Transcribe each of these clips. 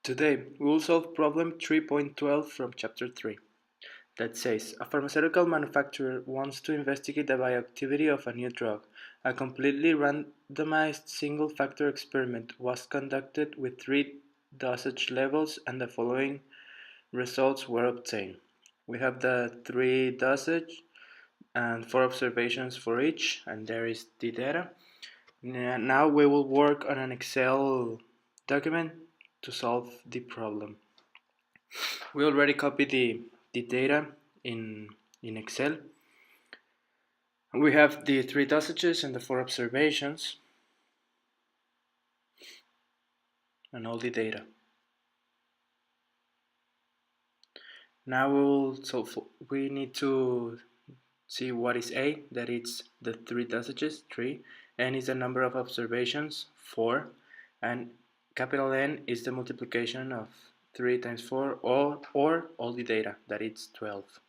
Today, we will solve problem 3.12 from chapter 3 that says a pharmaceutical manufacturer wants to investigate the bioactivity of a new drug. A completely randomized single-factor experiment was conducted with 3 dosage levels and the following results were obtained. We have the 3 dosage and 4 observations for each, and there is the data. Now we will work on an Excel document to solve the problem. We already copied the data in Excel. We have the 3 dosages and the 4 observations and all the data. Now we need to see what is A, that it's the 3 dosages, 3, N is the number of observations, 4, and capital N is the multiplication of 3 times 4 or all the data, that it's 12.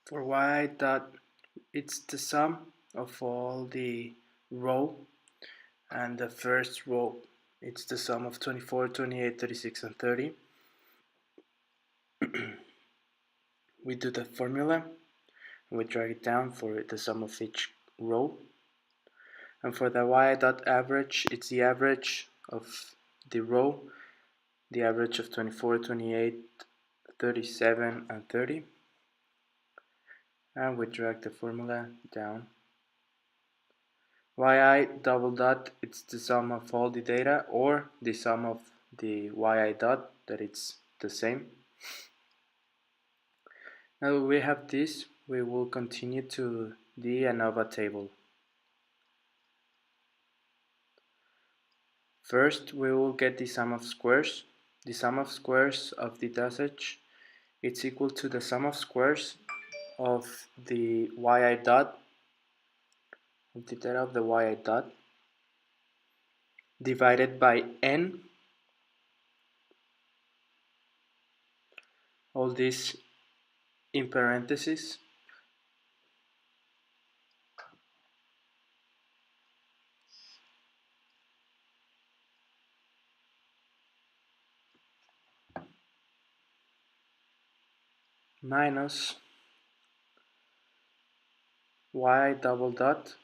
For Y dot, it's the sum of all the row, and the first row, it's the sum of 24, 28, 36, and 30. We do the formula, and we drag it down for the sum of each row. And for the Y dot average, it's the average of the row, the average of 24, 28, 37, and 30. And we drag the formula down. Yi double dot, it's the sum of all the data or the sum of the yi dot, that it's the same. Now that we have this, we will continue to the ANOVA table. First, we will get the sum of squares. The sum of squares of the dosage, it's equal to the sum of squares of the yi dot, of the data of the yi dot, divided by n, all this in parentheses, minus y double dot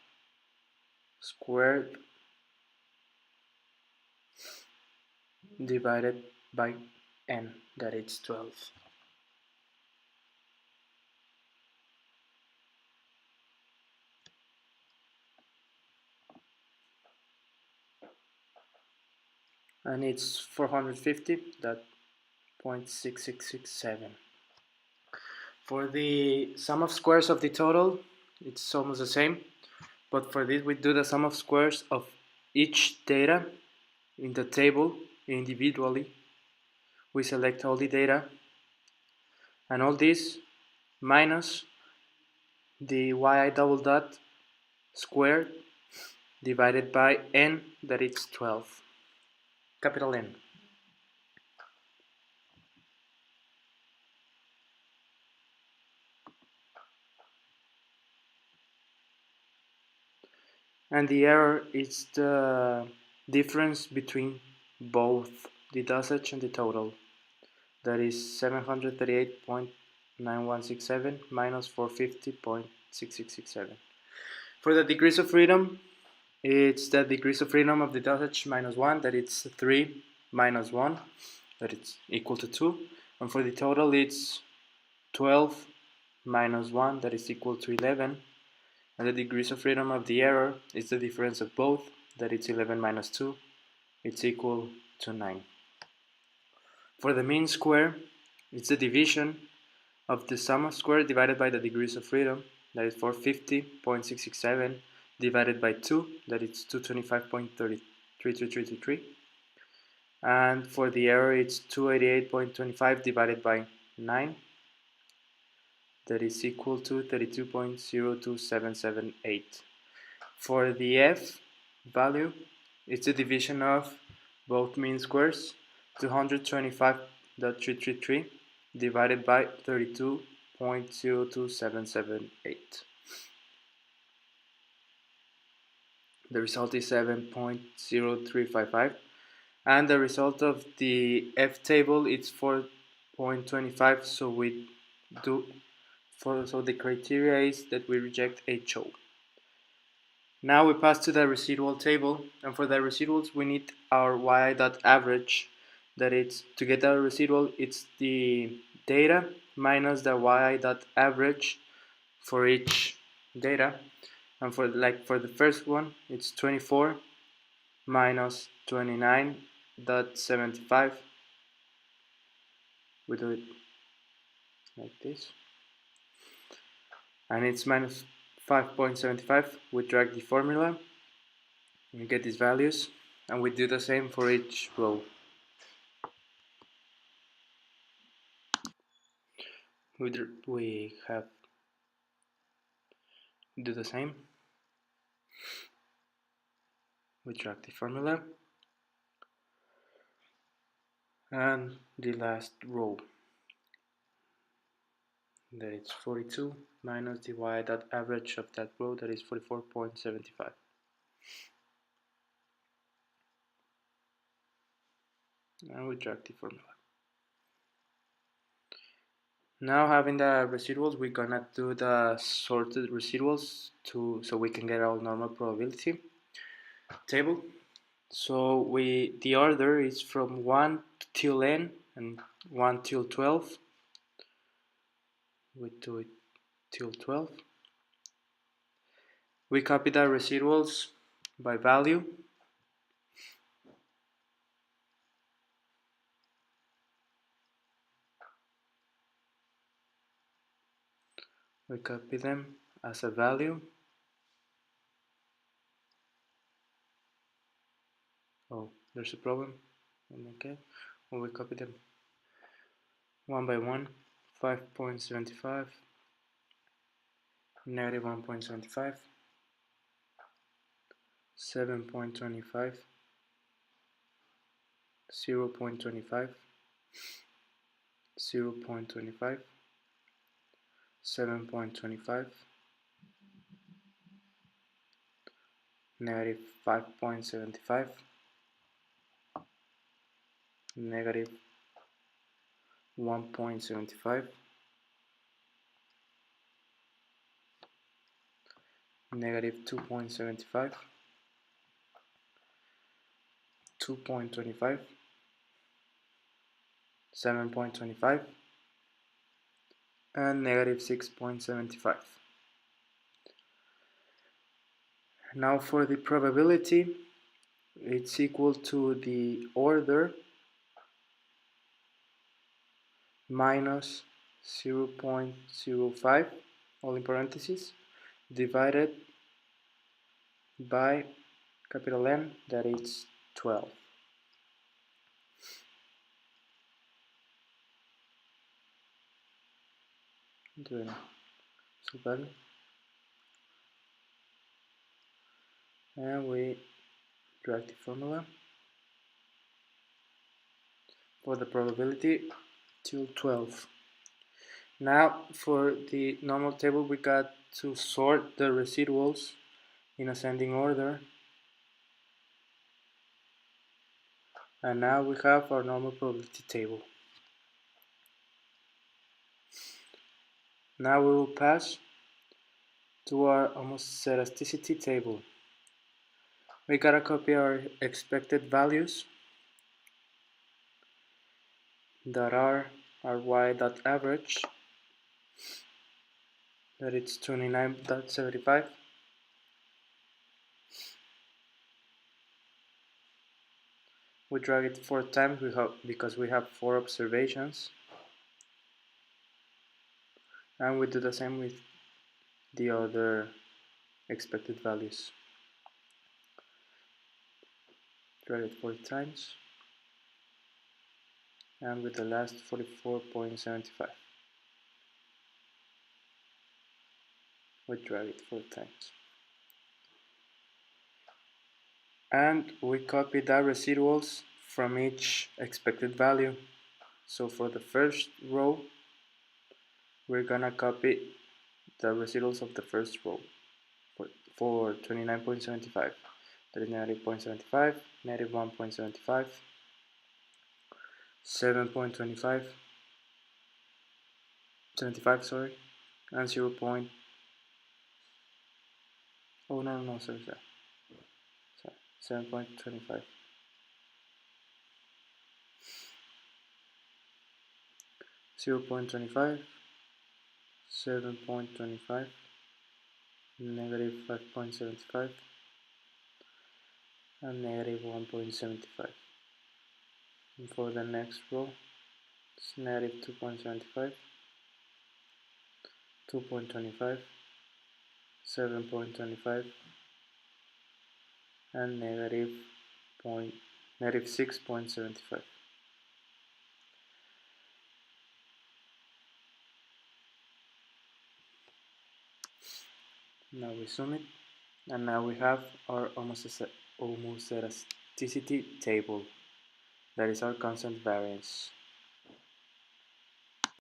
squared divided by n, that it's 12. And it's 450, that 0.6667. For the sum of squares of the total, it's almost the same, but for this we do the sum of squares of each data in the table individually. We select all the data, and all this minus the yi double dot squared divided by n, that it's 12, capital N. And the error is the difference between both the dosage and the total. That is 738.9167 minus 450.6667. For the degrees of freedom, it's the degrees of freedom of the dosage minus 1, that it's 3 minus 1, that it's equal to 2. And for the total, it's 12 minus 1, that is equal to 11. And the degrees of freedom of the error is the difference of both, that it's 11 minus 2, it's equal to 9. For the mean square, it's the division of the sum of squares divided by the degrees of freedom, that is 450.667 divided by 2, that is 225.33333. And for the error, it's 288.25 divided by 9, that is equal to 32.02778. For the f value, it's the division of both mean squares, 225.333 divided by 32.02778. The result is 7.0355, and the result of the F table is 4.25. So we do so the criteria is that we reject HO. Now we pass to the residual table, and for the residuals we need our y dot average. That it's to get our residual, it's the data minus the y dot average for each data. And for the first one, it's 24 minus 29.75. We do it like this, and it's minus 5.75. We drag the formula and we get these values, and we do the same for each row. We have do the same. We drag the formula and the last row, that is 42 minus the y dot average of that row, that is 44.75. And we drag the formula. Now, having the residuals, we're gonna do the sorted residuals so we can get our normal probability table. So the order is from 1 till n and 1 till 12. We do it till 12. We copy the residuals by value. We copy them as a value. Oh, there's a problem. Okay, well, we copy them one by one. 5.75, negative 1.75, 7.25, 0.25, 0.25, 7.25, negative 5.75, negative 1.75, negative 2.75, 2.25, 7.25, and negative 6.75. Now for the probability, it's equal to the order minus 0.05, all in parentheses, divided by capital N, that is 12. Value, and we drag the formula for the probability till 12. Now for the normal table, we got to sort the residuals in ascending order, and now we have our normal probability table. Now we will pass to our homoscedasticity table. We gotta copy our expected values that are our y dot average, that it's 29.75. We drag it 4 times because we have 4 observations, and we do the same with the other expected values. Drag it 4 times, and with the last 44.75. We drag it 4 times. And we copy the residuals from each expected value. So for the first row, we're gonna copy the residuals of the first row for 29.75. that is negative 0.75, negative 1.75, 7.25, 75, sorry, and 0. Oh no, sorry, 7.25, 0.25, 7.25, negative 5.75, and negative 1.75. And for the next row, it's negative 2.75, 2.25, 7.25, and negative 6.75. Now we zoom it, and now we have our homocelasticity table. That is our constant variance.